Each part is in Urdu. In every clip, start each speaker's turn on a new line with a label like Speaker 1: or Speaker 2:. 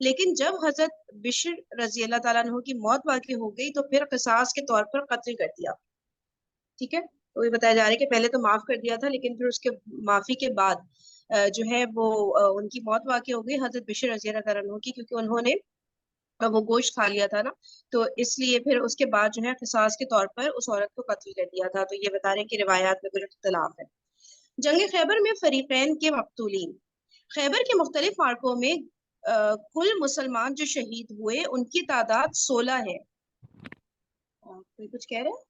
Speaker 1: لیکن جب حضرت بشر رضی اللہ تعالیٰ عنہ کی موت واقع ہو گئی تو پھر قصاص کے طور پر قتل کر دیا. ٹھیک ہے, تو یہ بتایا جا رہا ہے کہ پہلے تو معاف کر دیا تھا, لیکن پھر اس کے معافی کے بعد جو ہے وہ ان کی موت واقع ہو گئی حضرت بشر رضی اللہ تعالیٰ عنہ کی, کیونکہ انہوں نے وہ گوشت کھا لیا تھا نا, تو اس لیے پھر اس کے بعد جو ہے قصاص کے طور پر اس عورت کو قتل کر دیا تھا. تو یہ بتا رہے ہیں کہ روایات میں کچھ اختلاف ہے. جنگ خیبر میں فریقین کے مقتولین. خیبر کے مختلف معرکوں میں کل مسلمان جو شہید ہوئے ان کی تعداد 16 ہے. کوئی کچھ کہہ رہے ہیں؟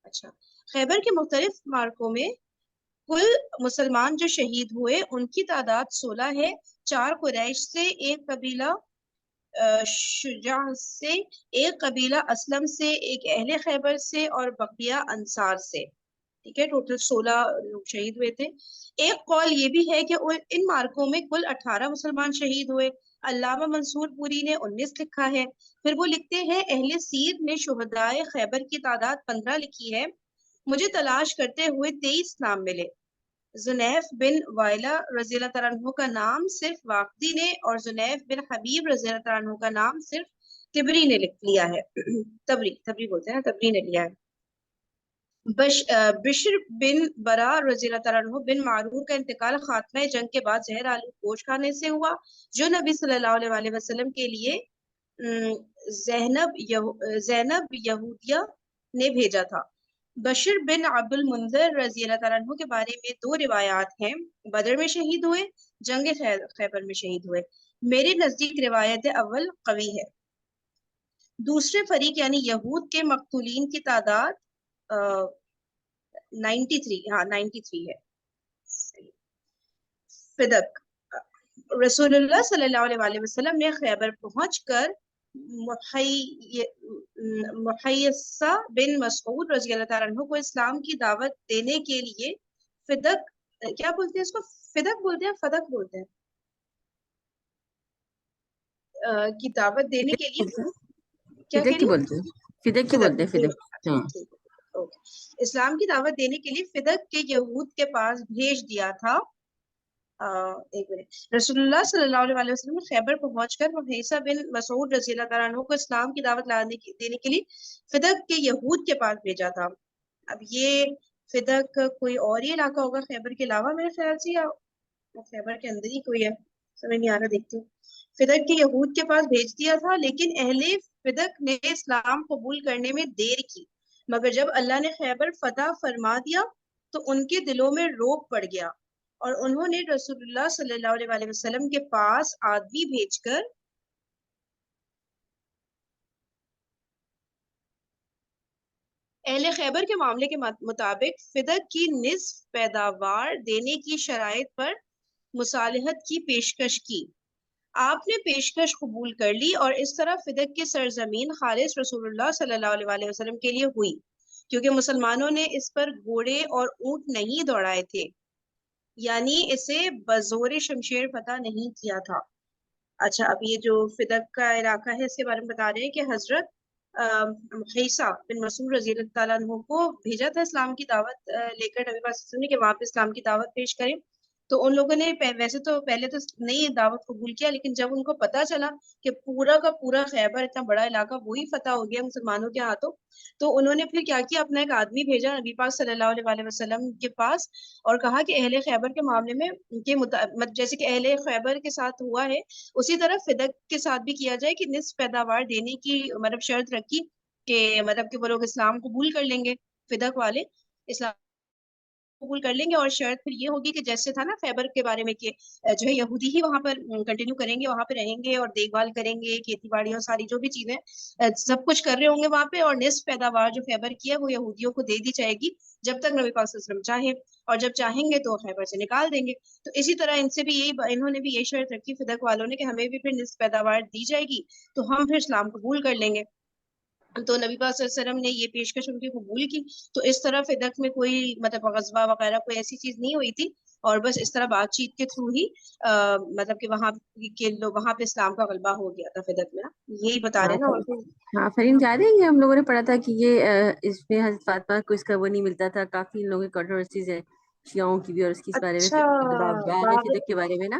Speaker 1: اچھا, خیبر کے مختلف معرکوں میں کل مسلمان جو شہید ہوئے ان کی تعداد 16 ہے. 4 قریش سے, ایک قبیلہ شجاع سے, ایک قبیلہ اسلم سے, ایک اہل خیبر سے اور بقیہ انصار سے. ٹھیک ہے, ٹوٹل 16 لوگ شہید ہوئے تھے. ایک قول یہ بھی ہے کہ ان مارکوں میں کل 18 مسلمان شہید ہوئے. علامہ منصور پوری نے 19 لکھا ہے. پھر وہ لکھتے ہیں اہل سیر نے شہدائے خیبر کی تعداد 15 لکھی ہے. مجھے تلاش کرتے ہوئے 23 نام ملے. زنیف بن وائلہ رضی اللہ تعالیٰ عنہ کا نام صرف واقدی نے اور زنیف بن حبیب رضی اللہ تعالیٰ عنہ کا نام صرف تبری نے لکھ لیا ہے. تبری بولتے ہیں, تبری نے لیا ہے. بشر بن برا رضی اللہ تعالیٰ عنہ بن معرور کا انتقال خاتمہ جنگ کے بعد زہر آلود گوشت کھانے سے ہوا, جو نبی صلی اللہ علیہ وسلم کے لیے زینب یہودیہ نے بھیجا تھا. بشر بن عبد المنذر رضی اللہ تعالیٰ عنہ کے بارے میں 2 روایات ہیں. بدر میں شہید ہوئے, جنگ خیبر میں شہید ہوئے. میرے نزدیک روایت اول قوی ہے. دوسرے فریق یعنی یہود کے مقتولین کی تعداد 93 ہے. فدق. رسول اللہ صلی اللہ علیہ وسلم نے خیبر پہنچ کر محیصہ بن مسعود رضی اللہ تعالیٰ عنہ کو اسلام کی دعوت دینے کے لیے فدق, کیا بولتے ہیں اس کو, فدق بولتے ہیں, فدق بولتے ہیں, کی دعوت دینے کے لیے کیا
Speaker 2: فدق کی بولتے ہیں, فدق کی بولتے ہیں, فدق.
Speaker 1: اسلام کی دعوت دینے کے لیے فدق کے یہود کے پاس بھیج دیا تھا. ایک منٹ. رسول اللہ صلی اللہ علیہ وسلم نے خیبر پہنچ کر محیصہ بن مسعود رضی اللہ تعالیٰ عنہ کو اسلام کی دعوت دینے کے لیے فدق کے یہود کے پاس بھیجا تھا. اب یہ فدق کوئی اور ہی علاقہ ہوگا خیبر کے علاوہ میرے خیال سے, یا خیبر کے اندر ہی کوئی ہے, سمجھ نہیں آ رہا, دیکھتی ہوں. فدق کے یہود کے پاس بھیج دیا تھا, لیکن اہل فدق نے اسلام قبول کرنے میں دیر کی, مگر جب اللہ نے خیبر فتح فرما دیا تو ان کے دلوں میں روب پڑ گیا اور انہوں نے رسول اللہ صلی اللہ علیہ وسلم کے پاس آدمی بھیج کر اہل خیبر کے معاملے کے مطابق فدق کی نصف پیداوار دینے کی شرائط پر مصالحت کی پیشکش کی. آپ نے پیشکش قبول کر لی اور اس طرح فدق کی سرزمین خالص رسول اللہ صلی اللہ علیہ وسلم کے لیے ہوئی, کیونکہ مسلمانوں نے اس پر گھوڑے اور اونٹ نہیں دوڑائے تھے, یعنی اسے بزور شمشیر فتح نہیں کیا تھا. اچھا, اب یہ جو فدق کا علاقہ ہے اس کے بارے میں بتا رہے ہیں کہ حضرت محیصہ بن مسعود رضی اللہ تعالیٰ عنہ کو بھیجا تھا اسلام کی دعوت لے کر نبی پاک صلی اللہ علیہ وسلم نے کہ وہاں پہ اسلام کی دعوت پیش کریں. تو ان لوگوں نے ویسے تو پہلے تو نہیں دعوت قبول کیا, لیکن جب ان کو پتا چلا کہ پورا کا پورا خیبر اتنا بڑا علاقہ وہی فتح ہو گیا مسلمانوں کے ہاتھوں, تو انہوں نے پھر کیا کیا, اپنا ایک آدمی بھیجا نبی پاک صلی اللہ علیہ وسلم کے پاس اور کہا کہ اہل خیبر کے معاملے میں جیسے کہ اہل خیبر کے ساتھ ہوا ہے اسی طرح فدق کے ساتھ بھی کیا جائے, کہ نصف پیداوار دینے کی مطلب شرط رکھی کہ مطلب کہ وہ لوگ اسلام قبول کر لیں گے, فدق والے اسلام قبول کر لیں گے, اور شرط پھر یہ ہوگی کہ جیسے تھا نا خیبر کے بارے میں کہ جو ہے یہودی ہی وہاں پر کنٹینیو کریں گے, وہاں پہ رہیں گے اور دیکھ بھال کریں گے, کھیتی باڑی اور ساری جو بھی چیزیں سب کچھ کر رہے ہوں گے وہاں پہ, اور نصف پیداوار جو خیبر کی ہے وہ یہودیوں کو دے دی جائے گی جب تک نبی پاک صلی اللہ علیہ وسلم چاہیں, اور جب چاہیں گے تو خیبر سے نکال دیں گے. تو اسی طرح ان سے بھی انہوں نے بھی یہی شرط رکھی فدق والوں نے کہ ہمیں بھی پھر نصف پیداوار دی جائے گی تو ہم پھر اسلام قبول کر لیں گے. تو نبی پاک صلی اللہ علیہ وسلم نے یہ پیشکش ان کی قبول کی. تو اس طرح فدق میں کوئی مطلب غزوہ وغیرہ کوئی ایسی چیز نہیں ہوئی تھی, اور بس اس طرح بات چیت کے تھرو ہی مطلب کہ وہاں پہ اسلام کا غلبہ ہو گیا تھا فدق میں. یہی بتا رہے نا.
Speaker 2: ہاں فرین یاد ہے, یہ ہم لوگوں نے پڑھا تھا کہ یہ اس میں حضرت فاطمہ کو اس کا وہ نہیں ملتا تھا, کافی ان لوگوں کی کنٹروورسیز ہے شیعوں کی بھی, اور اس کے بارے میں
Speaker 1: اچھا
Speaker 2: باب ہے فدق کے بارے میں نا.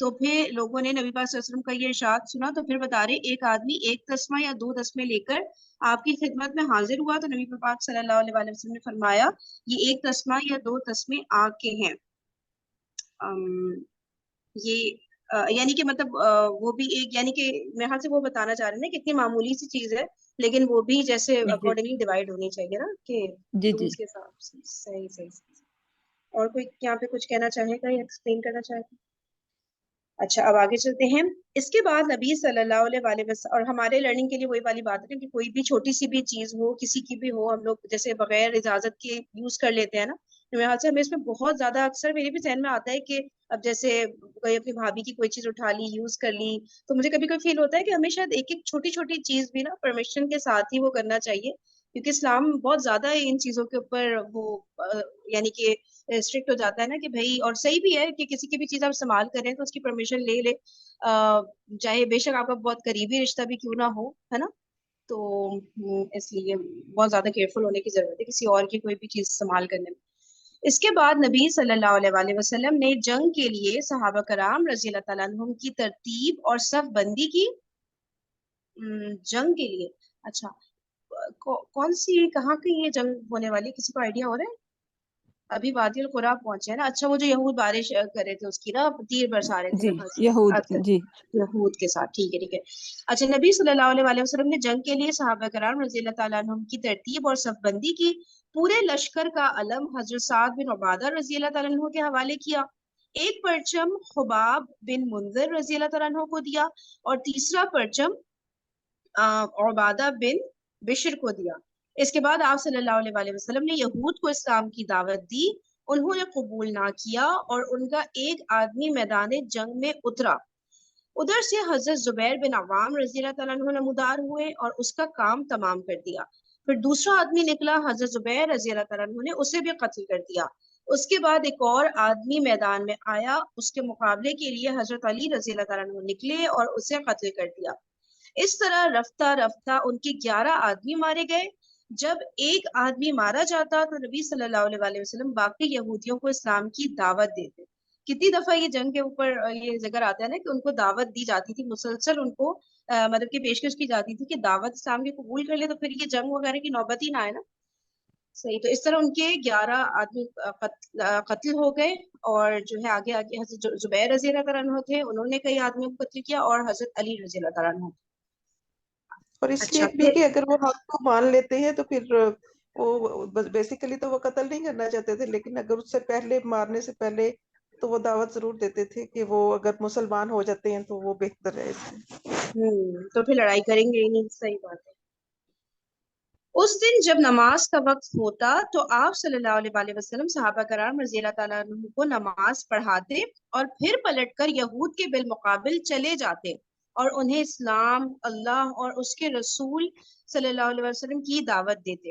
Speaker 1: تو پھر لوگوں نے نبی پاک صلی اللہ علیہ وسلم کا یہ ارشاد سنا تو پھر بتا رہے ایک آدمی ایک تسمہ یا 2 تسمے لے کر آپ کی خدمت میں حاضر ہوا تو نبی پاک صلی اللہ علیہ وسلم نے فرمایا یہ ایک تسمہ یا 2 تسمے آگ کے ہیں. یہ یعنی کہ مطلب وہ بھی ایک یعنی کہ میرے خیال سے وہ بتانا چاہ رہے ہیں کہ اتنی معمولی سی چیز ہے لیکن وہ بھی جیسے اکارڈنگلی ڈیوائڈ ہونی چاہیے نا کہ رولز کے حساب سے. صحیح. اور کوئی یہاں پہ کچھ کہنا چاہے گا یا ایکسپلین کرنا چاہے گا؟ اچھا اب آگے چلتے ہیں. اس کے بعد نبی صلی اللہ علیہ وسلم اور ہمارے لرننگ کے لیے وہی والی بات ہے کہ کوئی بھی چھوٹی سی بھی چیز ہو کسی کی بھی ہو ہم لوگ جیسے بغیر اجازت کے یوز کر لیتے ہیں نا. میرے خیال سے ہمیں اس میں بہت زیادہ اکثر میرے بھی ذہن میں آتا ہے کہ اب جیسے کوئی اپنی بھابھی کی کوئی چیز اٹھا لی یوز کر لی تو مجھے کبھی کبھی فیل ہوتا ہے کہ ہمیں شاید ایک چھوٹی چھوٹی چیز بھی نا پرمیشن کے ساتھ ہی وہ کرنا چاہیے کیونکہ اسلام بہت زیادہ ان چیزوں کے اوپر وہ یعنی کہ اسٹرکٹ ہو جاتا ہے نا کہ بھائی اور صحیح بھی ہے کہ کسی کی بھی چیز آپ استعمال کریں تو اس کی پرمیشن لے لے چاہے بے شک آپ کا بہت قریبی رشتہ بھی کیوں نہ ہو ہے نا. تو اس لیے بہت زیادہ کیئرفل ہونے کی ضرورت ہے کسی اور کی کوئی بھی چیز استعمال کرنے میں. اس کے بعد نبی صلی اللہ علیہ وسلم نے جنگ کے لیے صحابہ کرام رضی اللہ تعالیٰ عنہم کی ترتیب اور صف بندی کی. جنگ کے لیے اچھا کون سی کہاں کی یہ جنگ ہونے والی کسی کو آئیڈیا ہو رہا ہے؟ ابھی وادی القریٰ پہنچے ہیں نا. اچھا وہ جو یہود بارش کر رہے تھے اس کی نا تیر برسا رہے تھے نا
Speaker 3: یہود
Speaker 1: یہود کے ساتھ. ٹھیک ہے. اچھا نبی صلی اللہ علیہ وسلم نے جنگ کے لیے صحابہ کرام رضی اللہ تعالیٰ عنہم کی ترتیب اور صف بندی کی. پورے لشکر کا علم حضرت سعد بن عبادہ رضی اللہ تعالیٰ عنہ کے حوالے کیا. ایک پرچم خباب بن منذر رضی اللہ تعالیٰ عنہ کو دیا اور تیسرا پرچم عبادہ بن بشر کو دیا. اس کے بعد آپ صلی اللہ علیہ وسلم نے یہود کو اسلام کی دعوت دی. انہوں نے قبول نہ کیا اور ان کا ایک آدمی میدان جنگ میں اترا. ادھر سے حضرت زبیر بن عوام رضی اللہ تعالیٰ عنہ نمودار ہوئے اور اس کا کام تمام کر دیا. پھر دوسرا آدمی نکلا حضرت زبیر رضی اللہ تعالیٰ عنہ نے اسے بھی قتل کر دیا. اس کے بعد ایک اور آدمی میدان میں آیا. اس کے مقابلے کے لیے حضرت علی رضی اللہ تعالیٰ عنہ نکلے اور اسے قتل کر دیا. اس طرح رفتہ رفتہ ان کے 11 آدمی مارے گئے. جب ایک آدمی مارا جاتا تو نبی صلی اللہ علیہ وسلم باقی یہودیوں کو اسلام کی دعوت دیتے. کتنی دفعہ یہ جنگ کے اوپر یہ ذکر آتا ہے نا کہ ان کو دعوت دی جاتی تھی مسلسل ان کو مطلب کہ پیشکش کی جاتی تھی کہ دعوت اسلام کی قبول کر لے تو پھر یہ جنگ وغیرہ کی نوبت ہی نہ آئے نا. صحیح. تو اس طرح ان کے 11 آدمی قتل ہو گئے اور جو ہے آگے آگے حضرت زبیر رضی اللہ تعالیٰ عنہ تھے انہوں نے کئی آدمیوں کو قتل کیا اور حضرت علی رضی اللہ تعالیٰ عنہ.
Speaker 4: اور اس لیے بھی کہ اگر وہ حق کو مان لیتے ہیں تو پھر وہ بیسیکلی تو وہ قتل نہیں کرنا چاہتے تھے لیکن اگر اس سے پہلے مارنے سے پہلے تو وہ دعوت ضرور دیتے تھے کہ وہ اگر مسلمان ہو جاتے ہیں تو وہ بہتر ہے.
Speaker 1: تو پھر لڑائی کریں گے ہی نہیں. صحیح بات ہے. اس دن جب نماز کا وقت ہوتا تو آپ صلی اللہ علیہ وسلم صحابہ کرام رضی اللہ تعالیٰ عنہ کو نماز پڑھاتے اور پھر پلٹ کر یہود کے بالمقابل چلے جاتے اور انہیں اسلام اللہ اور اس کے رسول صلی اللہ علیہ وسلم کی دعوت دیتے.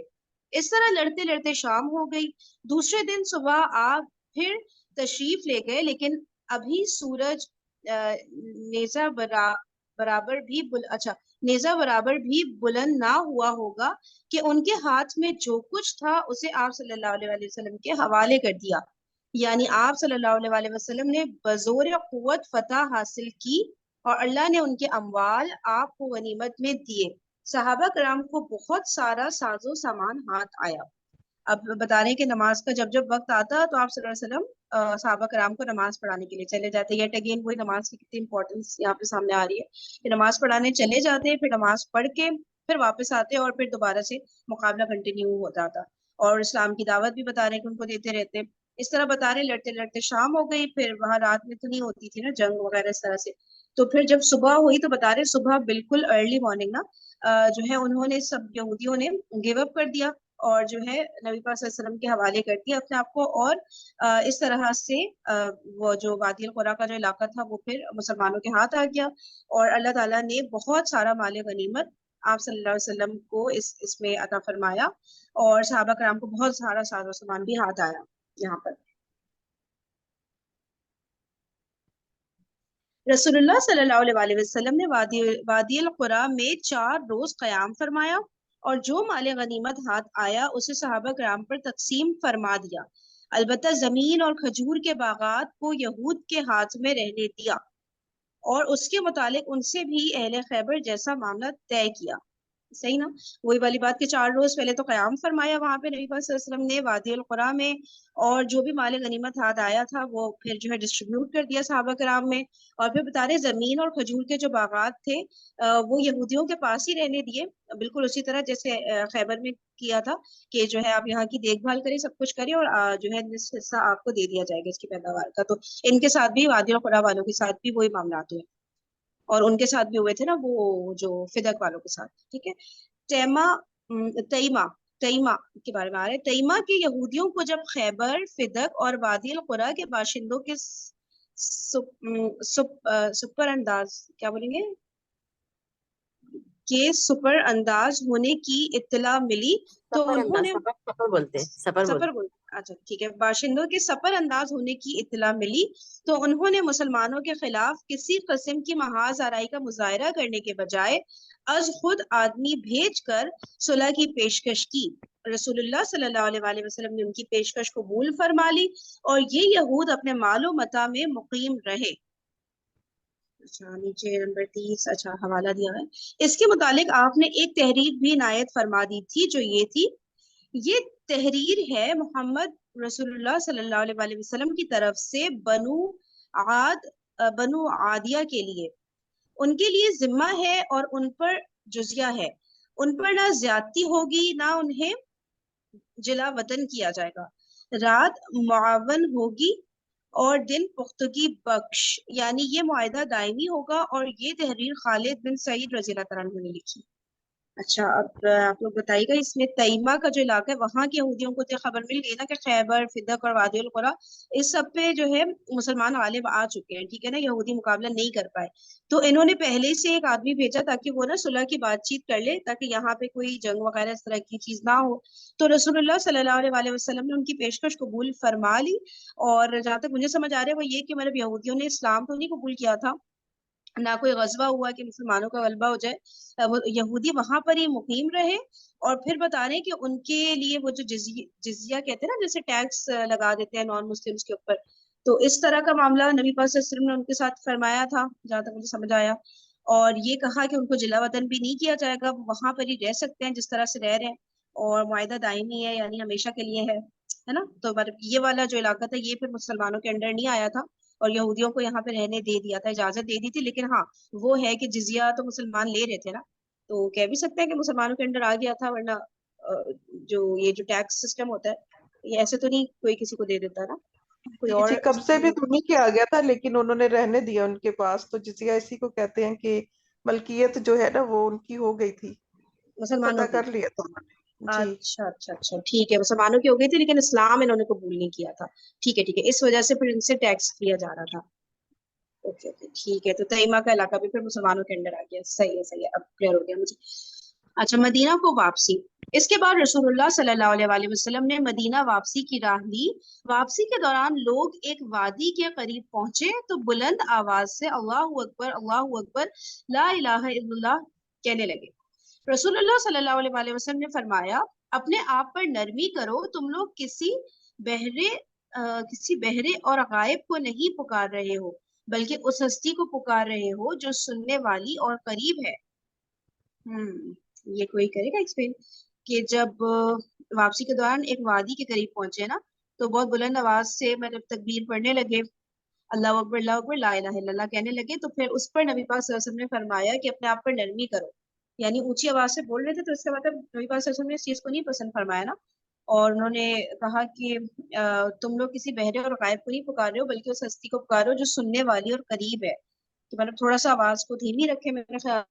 Speaker 1: اس طرح لڑتے لڑتے شام ہو گئی. دوسرے دن صبح آپ پھر تشریف لے گئے لیکن ابھی سورج نیزہ برابر بھی بلند نہ ہوا ہوگا کہ ان کے ہاتھ میں جو کچھ تھا اسے آپ صلی اللہ علیہ وسلم کے حوالے کر دیا. یعنی آپ صلی اللہ علیہ وسلم نے بزور قوت فتح حاصل کی اور اللہ نے ان کے اموال آپ کو غنیمت میں دیے. صحابہ کرام کو بہت سارا ساز و سامان ہاتھ آیا. اب بتا رہے ہیں کہ نماز کا جب وقت آتا تو آپ صلی اللہ علیہ وسلم صحابہ کرام کو نماز پڑھانے کے لیے چلے جاتے. یٹ اگین وہی نماز کی کتنی امپورٹنس یہاں پہ سامنے آ رہی ہے کہ نماز پڑھانے چلے جاتے پھر نماز پڑھ کے پھر واپس آتے اور پھر دوبارہ سے مقابلہ کنٹینیو ہو جاتا اور اسلام کی دعوت بھی بتا رہے کہ ان کو دیتے رہتے. اس طرح بتا رہے لڑتے لڑتے شام ہو گئی. پھر وہاں رات میں تو نہیں ہوتی تھی نا جنگ وغیرہ اس طرح سے. تو پھر جب صبح ہوئی تو بتا رہے صبح بالکل ارلی مارننگ نا جو ہے انہوں نے سب یہودیوں نے گیو اپ کر دیا اور جو ہے نبی پاک صلی اللہ علیہ وسلم کے حوالے کر دیا اپنے آپ کو. اور اس طرح سے وہ جو وادی القریٰ کا جو علاقہ تھا وہ پھر مسلمانوں کے ہاتھ آ گیا اور اللہ تعالیٰ نے بہت سارا مال غنیمت آپ صلی اللہ علیہ وسلم کو اس میں عطا فرمایا اور صحابہ کرام کو بہت سارا ساز و سامان بھی ہاتھ آیا. یہاں پر رسول اللہ صلی اللہ علیہ وسلم نے وادی القریٰ میں 4 روز قیام فرمایا اور جو مال غنیمت ہاتھ آیا اسے صحابہ کرام پر تقسیم فرما دیا. البتہ زمین اور کھجور کے باغات کو یہود کے ہاتھ میں رہنے دیا. اور اس کے متعلق ان سے بھی اہل خیبر جیسا معاملہ طے کیا. صحیح نا, وہی والی بات کہ 4 روز پہلے تو قیام فرمایا وہاں پہ نبی پاک صلی اللہ علیہ وسلم نے وادی القریٰ میں, اور جو بھی مال غنیمت ہاتھ آیا تھا وہ پھر جو ہے ڈسٹریبیوٹ کر دیا صحابہ کرام میں, اور پھر بتا رہے زمین اور کھجور کے جو باغات تھے وہ یہودیوں کے پاس ہی رہنے دیے, بالکل اسی طرح جیسے خیبر میں کیا تھا کہ جو ہے آپ یہاں کی دیکھ بھال کریں, سب کچھ کریں, اور جو ہے حصہ آپ کو دے دیا جائے گا اس کی پیداوار کا. تو ان کے ساتھ بھی وادی القریٰ والوں کے ساتھ بھی وہی معاملات ہوئے, اور ان کے ساتھ بھی ہوئے تھے نا وہ جو فدق والوں کے ساتھ. ٹھیک ہے. تیمہ کے بارے میں آ رہے, تیمہ کے یہودیوں کو جب خیبر, فدق اور وادی القریٰ کے باشندوں کے سپر انداز کیا بولیں گے کہ سپر انداز ہونے کی اطلاع ملی تو
Speaker 2: سفر
Speaker 1: انہوں
Speaker 2: انداز,
Speaker 1: نے
Speaker 2: سفر بولتے ہیں, سفر
Speaker 1: سفر
Speaker 2: بولتے
Speaker 1: اچھا ٹھیک ہے, باشندوں کے سفر انداز ہونے کی اطلاع ملی تو انہوں نے مسلمانوں کے خلاف کسی قسم کی محاذ آرائی کا مظاہرہ کرنے کے بجائے از خود آدمی بھیج کر صلح کی پیشکش کی. رسول اللہ صلی اللہ علیہ وآلہ وسلم نے ان کی پیشکش قبول فرما لی اور یہ یہود اپنے مال و متاع میں مقیم رہے. اچھا نیچے نمبر 30 اچھا حوالہ دیا ہے. اس کے متعلق آپ نے ایک تحریر بھی عنایت فرما دی تھی جو یہ تھی, یہ تحریر ہے محمد رسول اللہ صلی اللہ علیہ وآلہ وسلم کی طرف سے بنو عادیہ کے لیے, ان کے لیے ذمہ ہے اور ان پر جزیہ ہے, ان پر نہ زیادتی ہوگی نہ انہیں جلا وطن کیا جائے گا, رات معاون ہوگی اور دن پختگی بخش, یعنی یہ معاہدہ دائمی ہوگا. اور یہ تحریر خالد بن سعید رضی اللہ تعالیٰ عنہ نے لکھی. اچھا اب آپ لوگ بتائیے گا اس میں تیمہ کا جو علاقہ ہے وہاں کے یہودیوں کو تو خبر مل گئی نا کہ خیبر, فدق اور وادی القریٰ اس سب پہ جو ہے مسلمان غالب آ چکے ہیں. ٹھیک ہے نا, یہودی مقابلہ نہیں کر پائے تو انہوں نے پہلے سے ایک آدمی بھیجا تاکہ وہ نا صلح کی بات چیت کر لے تاکہ یہاں پہ کوئی جنگ وغیرہ اس طرح کی چیز نہ ہو. تو رسول اللہ صلی اللہ علیہ وآلہ وسلم نے ان کی پیشکش قبول فرما لی, اور جہاں تک مجھے سمجھ آ رہا ہے وہ یہ کہ مطلب یہودیوں نے اسلام تو نہیں قبول کیا تھا, نہ کوئی غزوہ ہوا کہ مسلمانوں کا غلبہ ہو جائے, یہودی وہاں پر ہی مقیم رہے. اور پھر بتا رہے ہیں کہ ان کے لیے وہ جو جزیہ کہتے ہیں نا, جیسے ٹیکس لگا دیتے ہیں نان مسلمس کے اوپر, تو اس طرح کا معاملہ نبی پاک صلی اللہ علیہ وسلم نے ان کے ساتھ فرمایا تھا جہاں تک مجھے سمجھ آیا. اور یہ کہا کہ ان کو جلا وطن بھی نہیں کیا جائے گا, وہاں پر ہی رہ سکتے ہیں جس طرح سے رہ رہے ہیں, اور معاہدہ دائمی ہے یعنی ہمیشہ کے لیے ہے نا. تو یہ والا جو علاقہ تھا یہ پھر مسلمانوں کے انڈر نہیں آیا تھا, اور یہودیوں کو یہاں پہ رہنے دے دیا تھا, اجازت دے دی تھی. لیکن ہاں وہ ہے کہ جزیہ تو مسلمان لے رہے تھے نا, تو کہہ بھی سکتے ہیں کہ مسلمانوں کے انڈر آ گیا تھا, ورنہ جو یہ جو ٹیکس سسٹم ہوتا ہے یہ ایسے تو نہیں کوئی کسی کو دے دیتا نا, کوئی
Speaker 4: جی
Speaker 1: اور
Speaker 4: جی, قبضے بھی تو نہیں کیا گیا تھا لیکن انہوں نے رہنے دیا ان کے پاس, تو جزیہ اسی کو کہتے ہیں کہ ملکیت جو ہے نا وہ ان کی ہو گئی تھی,
Speaker 1: مسلمانوں
Speaker 4: پتہ
Speaker 1: کی.
Speaker 4: کر لیا تھا انہوں نے. جی
Speaker 1: اچھا اچھا اچھا ٹھیک ہے, مسلمانوں کی ہو گئی تھی لیکن اسلام انہوں نے قبول نہیں کیا تھا. ٹھیک ہے ٹھیک ہے, اس وجہ سے پھر ان سے ٹیکس لیا جا رہا تھا. اوکے اوکے ٹھیک ہے, تو تیمہ کا علاقہ بھی پھر مسلمانوں کے انڈر آ گیا. صحیح ہے, اب کلیئر ہو گیا مجھے. اچھا مدینہ کو واپسی. اس کے بعد رسول اللہ صلی اللہ علیہ وآلہ وسلم نے مدینہ واپسی کی راہ لی. واپسی کے دوران لوگ ایک وادی کے قریب پہنچے تو بلند آواز سے اللہ اکبر لا الہ الا اللہ کہنے لگے. رسول اللہ صلی اللہ علیہ وآلہ وسلم نے فرمایا اپنے آپ پر نرمی کرو, تم لوگ کسی بہرے اور غائب کو نہیں پکار رہے ہو بلکہ اس ہستی کو پکار رہے ہو جو سننے والی اور قریب ہے. یہ کوئی کرے گا ایکسپلین کہ جب واپسی کے دوران ایک وادی کے قریب پہنچے نا تو بہت بلند آواز سے مطلب تکبیر پڑھنے لگے, اللہ اکبر لا الہ الا اللہ کہنے لگے, تو پھر اس پر نبی پاک صلی اللہ علیہ وسلم نے فرمایا کہ اپنے آپ پر نرمی کرو, یعنی اونچی آواز سے بول رہے تھے تو اس کا مطلب نبی پاک صلی اللہ علیہ وسلم نے اس چیز کو نہیں پسند فرمایا نا, اور انہوں نے کہا کہ تم لوگ کسی بہرے اور غائب کو نہیں پکار رہے ہو بلکہ اس ہستی کو پکارو جو سننے والی اور قریب ہے. تو مطلب تھوڑا سا آواز کو دھیمی رکھے میرے خیال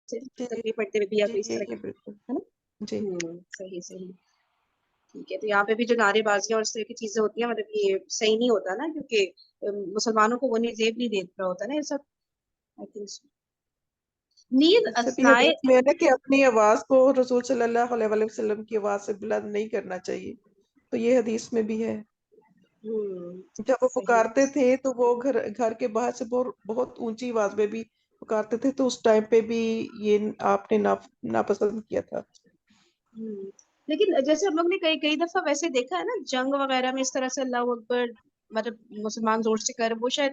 Speaker 1: سے,
Speaker 4: جی
Speaker 1: تکبیر پڑھتے ہوئے بھی آپ اس طرح
Speaker 4: یہ
Speaker 1: کی
Speaker 4: بالکل.
Speaker 1: ہے نا.
Speaker 4: جی
Speaker 1: صحیح صحیح ٹھیک ہے. تو یہاں پہ بھی جو نعرے بازیاں اور اس طرح کی چیزیں ہوتی ہیں مطلب یہ صحیح نہیں ہوتا نا, کیونکہ مسلمانوں کو وہ نہیں زیب نہیں دے رہا ہوتا نا یہ سب. نیز
Speaker 4: ویسے بھی
Speaker 1: اسنائے
Speaker 4: حدیث میں ہے نا کہ اپنی آواز کو رسول صلی اللہ علیہ وآلہ وسلم کی آواز سے بلند نہیں کرنا چاہیے, تو یہ حدیث میں بھی ہے. جب وہ
Speaker 1: صحیح
Speaker 4: پکارتے تھے تو وہ گھر کے باہر سے بہت اونچی آواز میں بھی پکارتے تھے, تو اس ٹائم پہ بھی یہ آپ نے ناپسند کیا تھا.
Speaker 1: لیکن جیسے ہم لوگ نے کئی دفعہ ویسے دیکھا ہے نا جنگ وغیرہ میں اس طرح سے اللہ اکبر مطلب مسلمان زور سے کر, وہ شاید